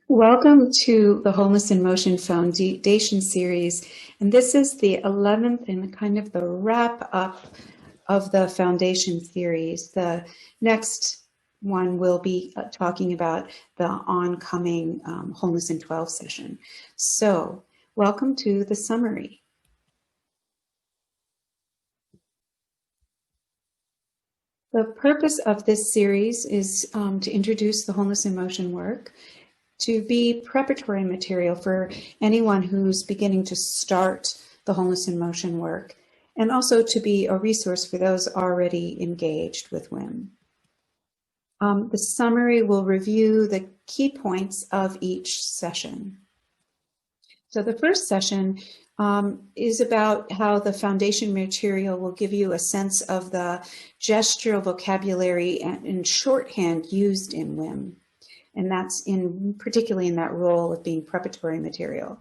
Welcome to the Wholeness in Motion Foundation series, and this is the 11th and kind of the wrap up of the foundation series. The next one will be talking about the oncoming Wholeness in 12 session. So, welcome to the summary. The purpose of this series is to introduce the Wholeness in Motion work, to be preparatory material for anyone who's beginning to start the Wholeness in Motion work, and also to be a resource for those already engaged with WIM. The summary will review the key points of each session. So the first session is about how the foundation material will give you a sense of the gestural vocabulary and shorthand used in WIM. And that's particularly in that role of being preparatory material.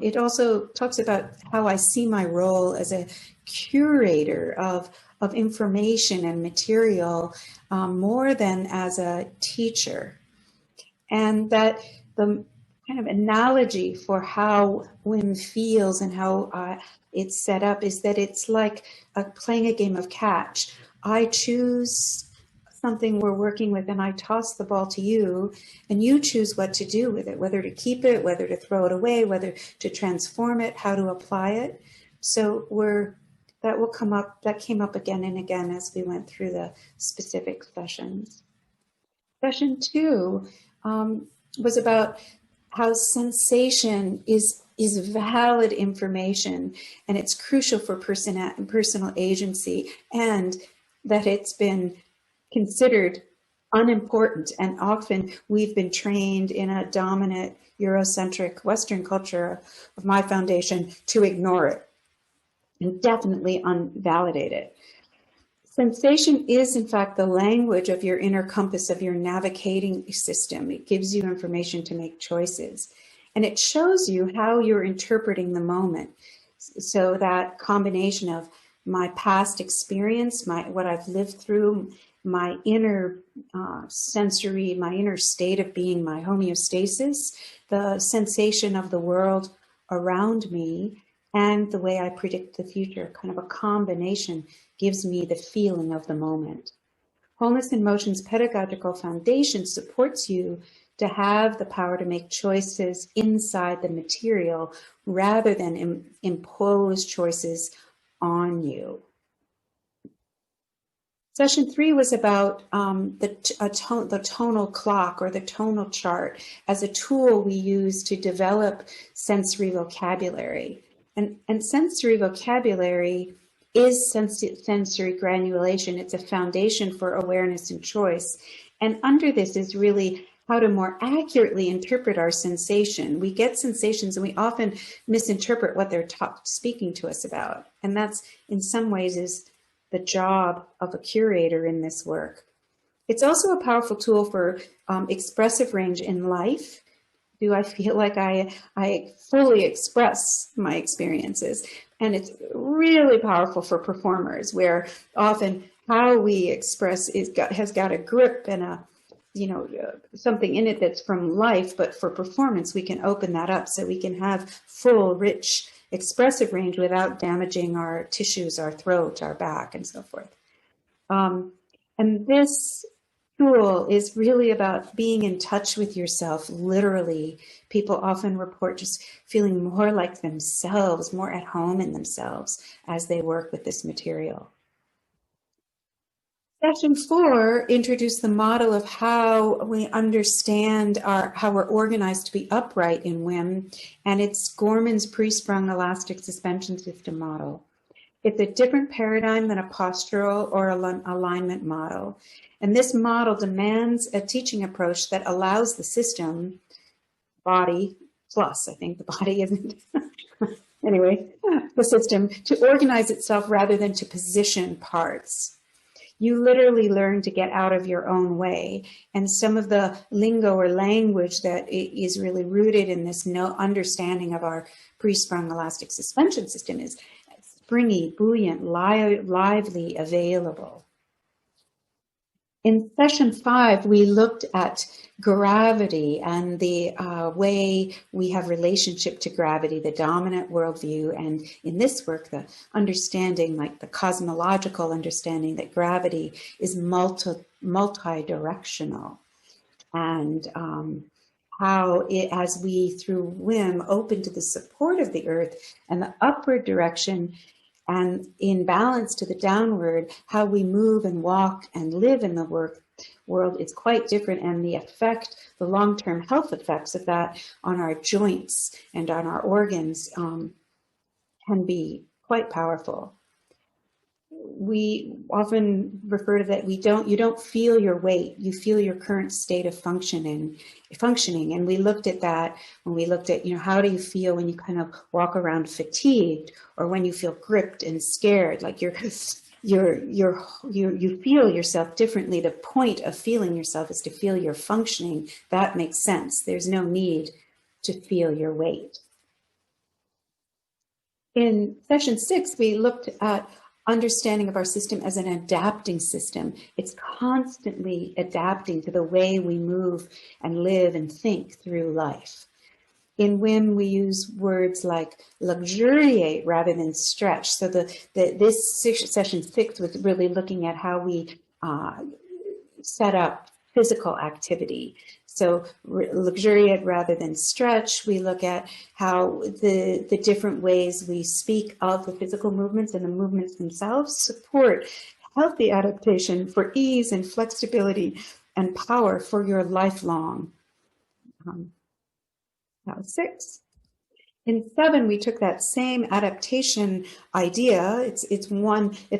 It also talks about how I see my role as a curator of information and material more than as a teacher. And that the kind of analogy for how WIM feels and how it's set up is that it's like playing a game of catch. I choose something we're working with and I toss the ball to you and you choose what to do with it, whether to keep it, whether to throw it away, whether to transform it, how to apply it. So that came up again and again as we went through the specific sessions. Session 2 was about how sensation is valid information and it's crucial for personal agency, and that it's been considered unimportant, and often we've been trained in a dominant Eurocentric Western culture of my foundation to ignore it and definitely unvalidate it. Sensation is in fact the language of your inner compass, of your navigating system. It gives you information to make choices, and it shows you how you're interpreting the moment. So that combination of my past experience, what I've lived through, my inner sensory, my inner state of being, my homeostasis, the sensation of the world around me, and the way I predict the future, kind of a combination, gives me the feeling of the moment. Wholeness in Motion's pedagogical foundation supports you to have the power to make choices inside the material rather than impose choices on you. Session 3 was about the tonal clock or the tonal chart as a tool we use to develop sensory vocabulary. And sensory vocabulary is sensory granulation. It's a foundation for awareness and choice. And under this is really how to more accurately interpret our sensation. We get sensations and we often misinterpret what they're speaking to us about. And that's, in some ways, is the job of a curator in this work. It's also a powerful tool for expressive range in life. Do I feel like I fully express my experiences? And it's really powerful for performers, where often how we express has got a grip and something in it that's from life, but for performance we can open that up so we can have full, rich, expressive range without damaging our tissues, our throat, our back, and so forth. And this tool is really about being in touch with yourself, literally. People often report just feeling more like themselves, more at home in themselves as they work with this material. Session 4 introduced the model of how we understand how we're organized to be upright in WIM, and it's Gorman's Pre-Sprung elastic suspension system model. It's a different paradigm than a postural or alignment model. And this model demands a teaching approach that allows the system, body plus, I think the body isn't, anyway, the system, to organize itself rather than to position parts. You literally learn to get out of your own way. And some of the lingo or language that is really rooted in this understanding of our pre-sprung elastic suspension system is springy, buoyant, lively, available. In session 5, we looked at gravity and the way we have relationship to gravity, the dominant worldview, and in this work, the understanding, like the cosmological understanding that gravity is multi-directional, and how it, as we through WIM open to the support of the earth and the upward direction, and in balance to the downward, how we move and walk and live in the world is quite different, and the effect, the long-term health effects of that on our joints and on our organs can be quite powerful. We often refer to that you don't feel your weight, you feel your current state of functioning. And we looked at that when we looked at, how do you feel when you kind of walk around fatigued, or when you feel gripped and scared, like you feel yourself differently. The point of feeling yourself is to feel you're functioning. That makes sense. There's no need to feel your weight. In session 6, we looked at understanding of our system as an adapting system. It's constantly adapting to the way we move and live and think through life. In WIM, we use words like luxuriate rather than stretch. So this session 6 was really looking at how we set up physical activity. So luxuriate rather than stretch, we look at how the different ways we speak of the physical movements and the movements themselves support healthy adaptation for ease and flexibility and power for your lifelong. That was 6. In 7, we took that same adaptation idea. It's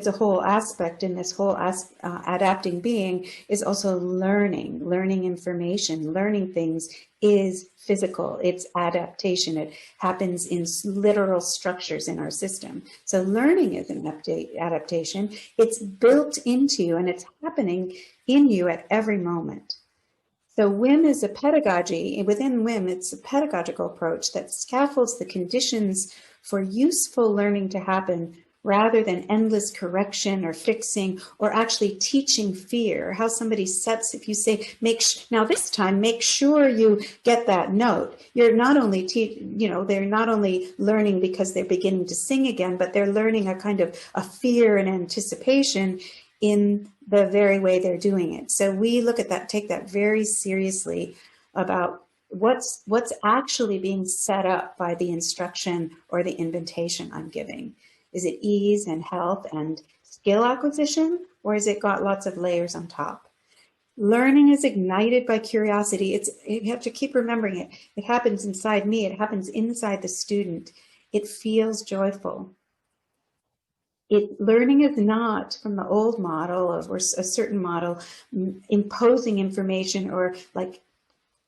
a whole aspect in this whole adapting being is also learning information, learning things is physical. It's adaptation. It happens in literal structures in our system. So learning is an adaptation. It's built into you and it's happening in you at every moment. So WIM is a pedagogy. Within WIM, it's a pedagogical approach that scaffolds the conditions for useful learning to happen rather than endless correction or fixing or actually teaching fear. How somebody sets, if you say, now this time, make sure you get that note. You're not only, they're not only learning because they're beginning to sing again, but they're learning a kind of a fear and anticipation in the very way they're doing it. So we look at that, take that very seriously about what's actually being set up by the instruction or the invitation I'm giving. Is it ease and health and skill acquisition, or has it got lots of layers on top? Learning is ignited by curiosity. You have to keep remembering it. It happens inside me. It happens inside the student. It feels joyful. Learning is not from the old model or a certain model imposing information or like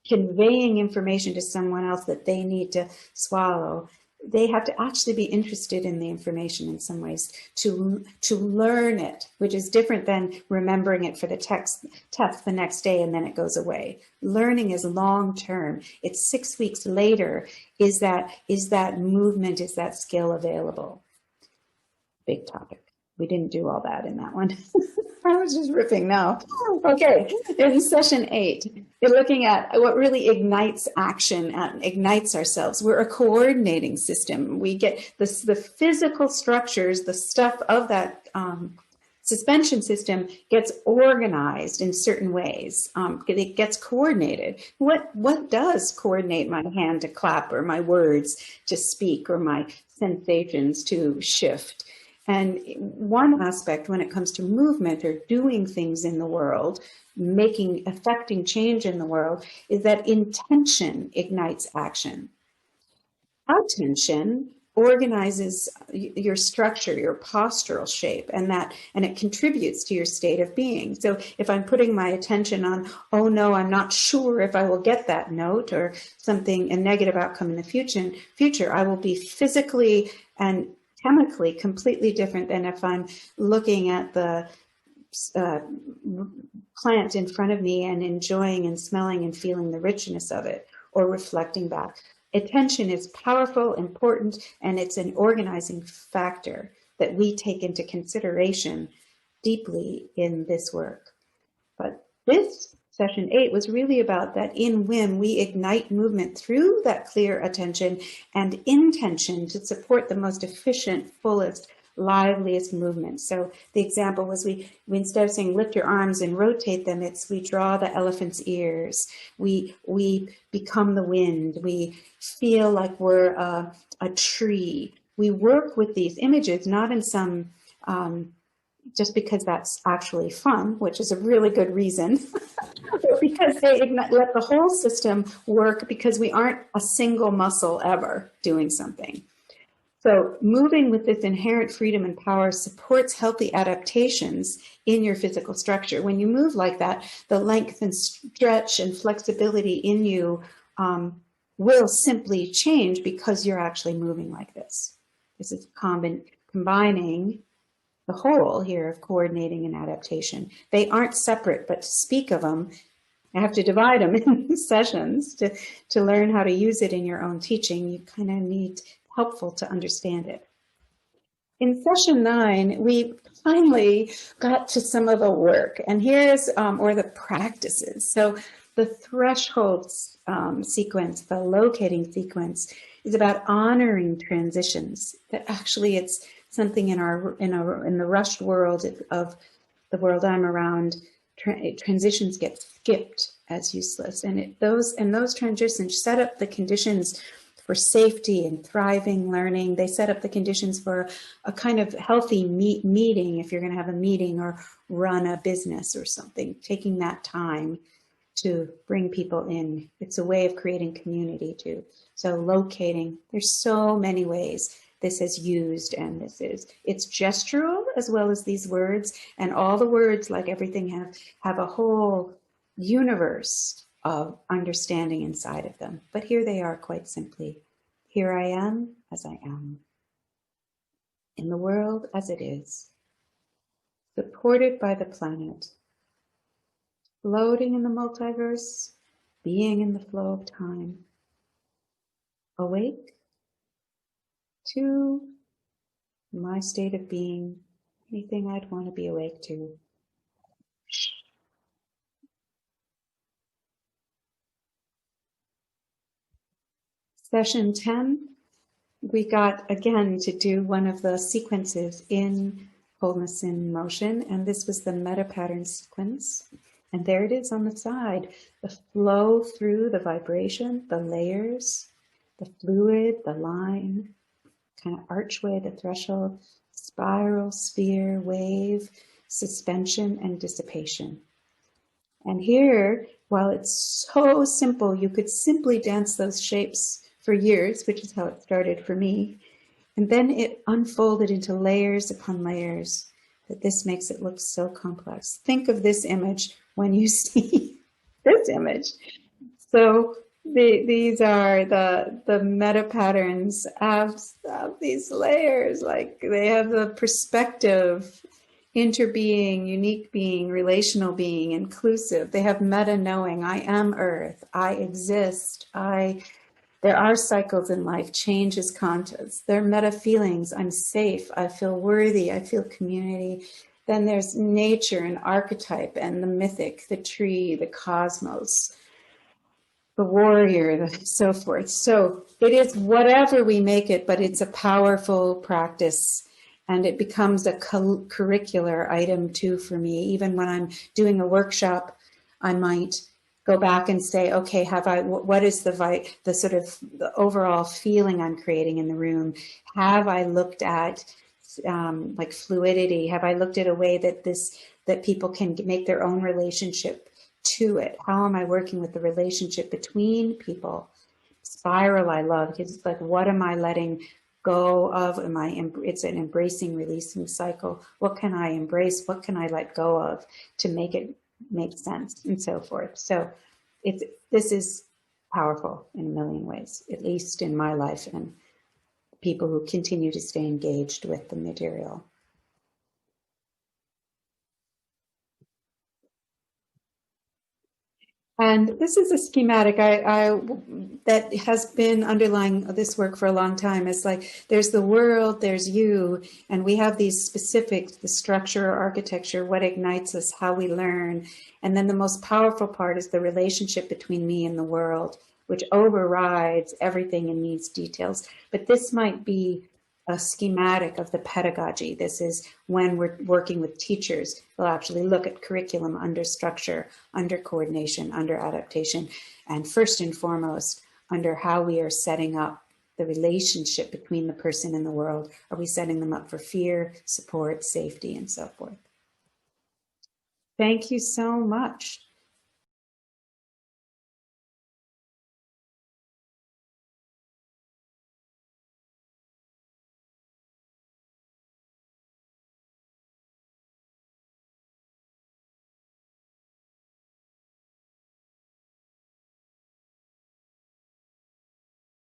conveying information to someone else that they need to swallow. They have to actually be interested in the information in some ways to learn it, which is different than remembering it for the test the next day and then it goes away. Learning is long term. It's 6 weeks later. Is that movement, is that skill available? Big topic. We didn't do all that in that one. I was just ripping now. Okay, in session 8, we're looking at what really ignites action and ignites ourselves. We're a coordinating system. We get the physical structures, the stuff of that suspension system gets organized in certain ways. It gets coordinated. What does coordinate my hand to clap or my words to speak or my sensations to shift? And one aspect when it comes to movement or doing things in the world, affecting change in the world, is that intention ignites action. Attention organizes your structure, your postural shape, and it contributes to your state of being. So if I'm putting my attention on, oh no, I'm not sure if I will get that note or a negative outcome in the future, I will be physically and chemically completely different than if I'm looking at the plant in front of me and enjoying and smelling and feeling the richness of it or reflecting back. Attention is powerful, important, and it's an organizing factor that we take into consideration deeply in this work. But This session 8 was really about that in WIM, we ignite movement through that clear attention and intention to support the most efficient, fullest, liveliest movement. So the example was we instead of saying lift your arms and rotate them, it's we draw the elephant's ears. We become the wind. We feel like we're a tree. We work with these images, not in some just because that's actually fun, which is a really good reason, but because they let the whole system work because we aren't a single muscle ever doing something. So moving with this inherent freedom and power supports healthy adaptations in your physical structure. When you move like that, the length and stretch and flexibility in you will simply change because you're actually moving like this. This is combining the whole here of coordinating and adaptation. They aren't separate, but to speak of them, I have to divide them in sessions to learn how to use it in your own teaching. You kind of need helpful to understand it. In session 9, we finally got to some of the work, and here's, or the practices. So the threshold sequence, the locating sequence, is about honoring transitions. That actually it's something in the rushed world of the world I'm around, transitions get skipped as useless, and those transitions set up the conditions for safety and thriving learning. They set up the conditions for a kind of healthy meeting if you're going to have a meeting or run a business or something, taking that time to bring people in. It's a way of creating community too. So locating, there's so many ways this is used, and it's gestural as well as these words, and all the words, like everything, have a whole universe of understanding inside of them. But here they are quite simply. Here I am as I am, in the world as it is, supported by the planet, floating in the multiverse, being in the flow of time, awake to my state of being, anything I'd want to be awake to. Session 10, we got again to do one of the sequences in Wholeness in Motion, and this was the meta pattern sequence. And there it is on the side, the flow through the vibration, the layers, the fluid, the line, kind of archway, the threshold, spiral, sphere, wave, suspension, and dissipation. And here, while it's so simple, you could simply dance those shapes for years, which is how it started for me. And then it unfolded into layers upon layers, that this makes it look so complex. Think of this image when you see this image. So these are the meta patterns of these layers, like they have the perspective, interbeing, unique being, relational being, inclusive. They have meta knowing. I am Earth. I exist. There are cycles in life. Change is conscious. There are meta feelings. I'm safe. I feel worthy. I feel community. Then there's nature and archetype and the mythic, the tree, the cosmos, the warrior, so forth. So it is whatever we make it, but it's a powerful practice, and it becomes a curricular item too for me. Even when I'm doing a workshop, I might go back and say, okay, what is the sort of the overall feeling I'm creating in the room? Have I looked at like fluidity? Have I looked at a way that people can make their own relationship to it? How am I working with the relationship between people? Spiral, I love, because it's like, what am I letting go of? It's an embracing, releasing cycle. What can I embrace? What can I let go of to make it make sense, and so forth. So this is powerful in a million ways, at least in my life and people who continue to stay engaged with the material. And this is a schematic that has been underlying this work for a long time. It's like there's the world, there's you, and we have these specifics, the structure, architecture, what ignites us, how we learn. And then the most powerful part is the relationship between me and the world, which overrides everything and needs details. But this might be a schematic of the pedagogy. This is when we're working with teachers. We'll actually look at curriculum under structure, under coordination, under adaptation, and first and foremost, under how we are setting up the relationship between the person and the world. Are we setting them up for fear, support, safety, and so forth? Thank you so much.